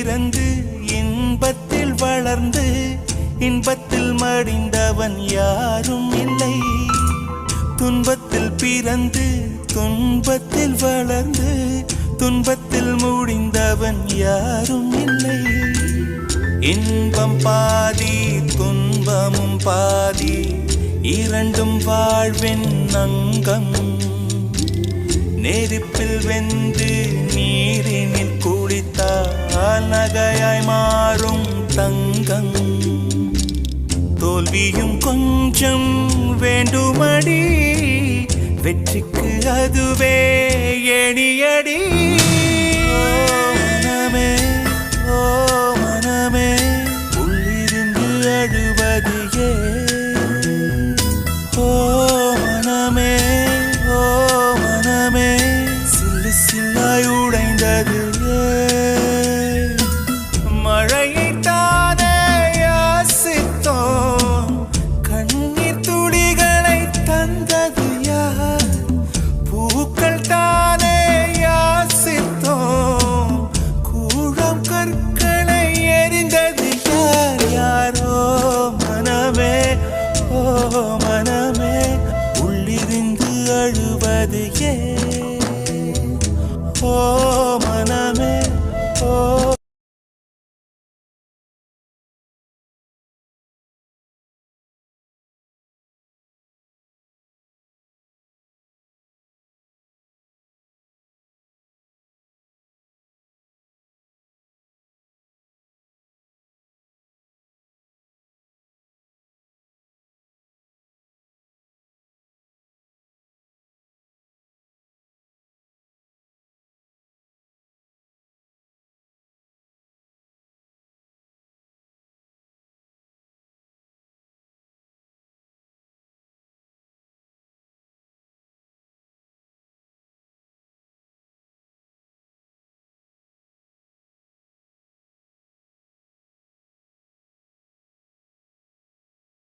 பிறந்து இன்பத்தில் வளர்ந்து இன்பத்தில் மடிந்தவன் யாரும் இல்லை. துன்பத்தில் பிறந்து துன்பத்தில் வளர்ந்து துன்பத்தில் முடிந்தவன் யாரும் இல்லை. இன்பம் பாதி துன்பமும் பாதி இரண்டும் வாழ்வின் அங்கம். நெருப்பில் வெந்து நீரினில் குளித்தால் நகையாய் மாறும் தங்கம். தோல்வியும் கொஞ்சம் வேண்டுமடி, வெற்றிக்கு அதுவே எணியடி. மனமே ஓ மனமே உள்ளிருந்து அழுவது ஏன்? ஓ மனமே ஓ மனமே சில்லு சில்லாய் உடைந்தது ஏன்? மழையை தானே யாசித்தோம், கண்ணீர் துளிகளை தந்தது யார்? பூக்கள் தானே யாசித்தோம், கூழம் கற்களை எரிந்தது யார்? யாரோ மனமே ஓ மனமே உள்ளிருந்து அழுவது ஏன்? ஓ மனமே ஓ